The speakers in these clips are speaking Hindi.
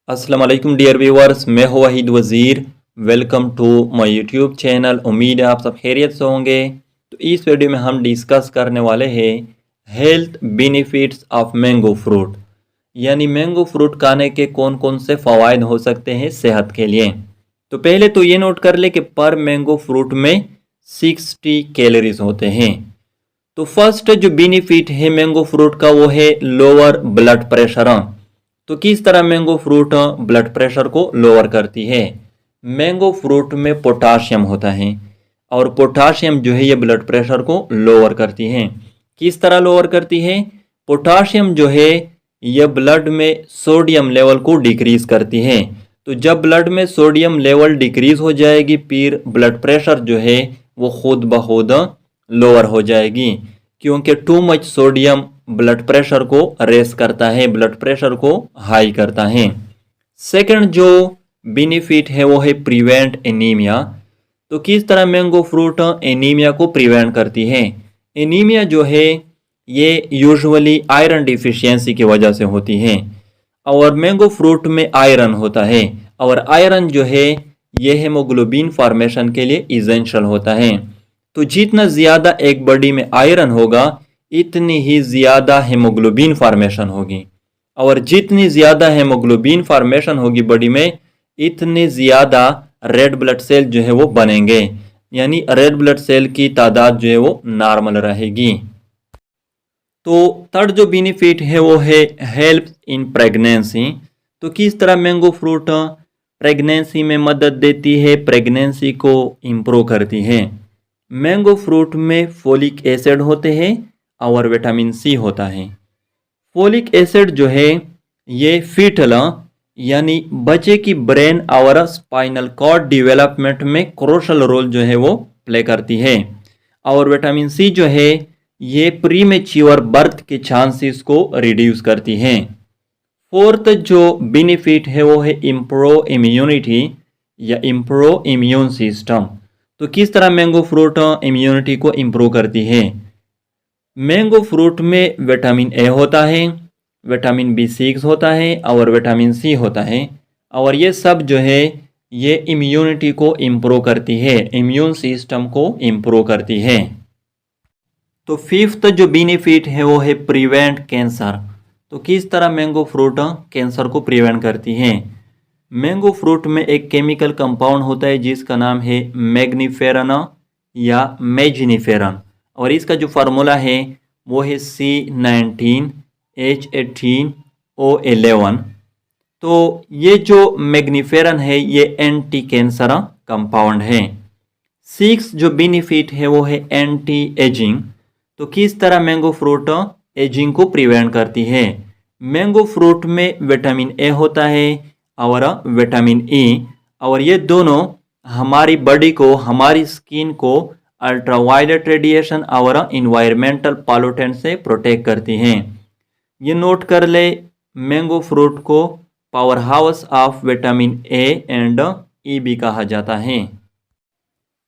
अस्सलाम वालेकुम डियर व्यूअर्स, मैं हूं Waheed Wazir. Welcome to my YouTube channel. उम्मीद है आप सब खैरियत से होंगे। तो इस वीडियो में हम डिस्कस करने वाले हैं health benefits of mango fruit, यानी मैंगो फ्रूट खाने के कौन कौन से फ़वाइद हो सकते हैं सेहत के लिए। तो पहले तो ये नोट कर ले कि पर मैंगो फ्रूट में 60 कैलोरीज होते हैं। तो फर्स्ट जो बेनिफिट है मैंगो फ्रूट का वो है लोअर ब्लड प्रेशर। तो किस तरह मैंगो फ्रूट ब्लड प्रेशर को लोअर करती है। मैंगो फ्रूट में पोटाशियम होता है और पोटाशियम जो है ये ब्लड प्रेशर को लोअर करती है। किस तरह लोअर करती है? पोटाशियम जो है ये ब्लड में सोडियम लेवल को डिक्रीज करती है। तो जब ब्लड में सोडियम लेवल डिक्रीज हो जाएगी फिर ब्लड प्रेशर जो है वो खुद ब खुद लोअर हो जाएगी, क्योंकि too much sodium blood pressure को रेस करता है, ब्लड प्रेशर को हाई करता है। सेकंड जो बेनिफिट है वो है प्रिवेंट एनीमिया। तो किस तरह मैंगो फ्रूट एनीमिया को प्रिवेंट करती है? एनीमिया जो है ये यूजुअली आयरन डिफिशियंसी की वजह से होती है और मैंगो फ्रूट में आयरन होता है और आयरन जो है ये हेमोग्लोबिन फॉर्मेशन के लिए इसेंशियल होता है। तो जितना ज़्यादा एक बॉडी में आयरन होगा इतनी ही ज़्यादा हेमोग्लोबिन फॉर्मेशन होगी और जितनी ज़्यादा हेमोग्लोबिन फॉर्मेशन होगी बॉडी में इतने ज़्यादा रेड ब्लड सेल जो है वो बनेंगे, यानी रेड ब्लड सेल की तादाद जो है वो नॉर्मल रहेगी। तो थर्ड जो बेनिफिट है वो है हेल्प इन प्रेगनेंसी। तो किस तरह मैंगो फ्रूट प्रेगनेंसी में मदद देती है, प्रेगनेंसी को इम्प्रूव करती है। मैंगो फ्रूट में फोलिक एसिड होते हैं और विटामिन सी होता है। फोलिक एसिड जो है ये फीटल यानी बच्चे की ब्रेन और स्पाइनल कॉर्ड डेवलपमेंट में क्रूशियल रोल जो है वो प्ले करती है और विटामिन सी जो है ये प्रीमेच्योर बर्थ के चांसेस को रिड्यूस करती है। फोर्थ जो बेनिफिट है वो है इम्प्रूव इम्यूनिटी या इम्प्रूव इम्यून सिस्टम। तो किस तरह मैंगो फ्रूट इम्यूनिटी को इम्प्रूव करती है? मैंगो फ्रूट में विटामिन ए होता है, विटामिन B6 होता है और विटामिन सी होता है और ये सब जो है ये इम्यूनिटी को इम्प्रूव करती है, इम्यून सिस्टम को इम्प्रूव करती है। तो फिफ्थ जो बेनिफिट है वो है प्रिवेंट कैंसर। तो किस तरह मैंगो फ्रूट कैंसर को प्रिवेंट करती है? मैंगो फ्रूट में एक केमिकल कंपाउंड होता है जिसका नाम है मैग्नीफेरन या मैजिनीफेरन और इसका जो फार्मूला है वो है C19H18O11। तो ये जो मैग्नीफेरन है ये एंटी कैंसर कंपाउंड है। सिक्स जो बेनिफिट है वो है एंटी एजिंग। तो किस तरह मैंगो फ्रूट एजिंग को प्रिवेंट करती है? मैंगो फ्रूट में विटामिन ए होता है और विटामिन ई और ये दोनों हमारी बॉडी को, हमारी स्किन को अल्ट्रावायलेट रेडिएशन और इन्वायरमेंटल पॉल्यूटेंट से प्रोटेक्ट करती हैं। ये नोट कर ले, मैंगो फ्रूट को power house of vitamin A and E भी कहा जाता है।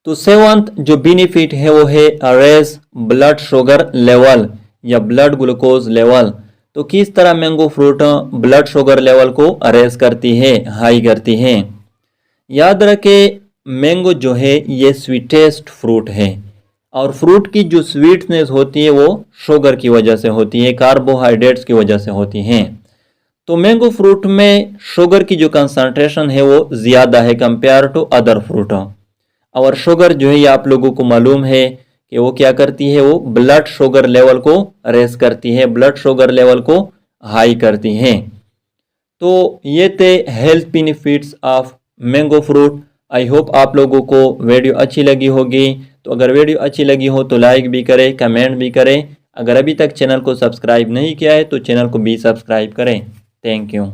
तो सेवंथ जो बेनिफिट है वो है रेज ब्लड शुगर लेवल या ब्लड ग्लूकोज लेवल। तो किस तरह mango fruit blood sugar level को रेज करती है, हाई करती है? याद रखे मैंगो जो है ये स्वीटेस्ट फ्रूट है और फ्रूट की जो स्वीटनेस होती है वो शुगर की वजह से होती है, कार्बोहाइड्रेट्स की वजह से होती है। तो मैंगो फ्रूट में शुगर की जो कंसंट्रेशन है वो ज़्यादा है कंपेयर टू अदर फ्रूट और शुगर जो है ये आप लोगों को मालूम है कि वो क्या करती है, वो ब्लड शुगर लेवल को रेस करती है, ब्लड शुगर लेवल को हाई करती है। तो ये थे health benefits of mango fruit. I hope आप लोगों को वीडियो अच्छी लगी होगी। तो अगर वीडियो अच्छी लगी हो तो लाइक भी करें, कमेंट भी करें। अगर अभी तक चैनल को सब्सक्राइब नहीं किया है तो चैनल को भी सब्सक्राइब करें। Thank you.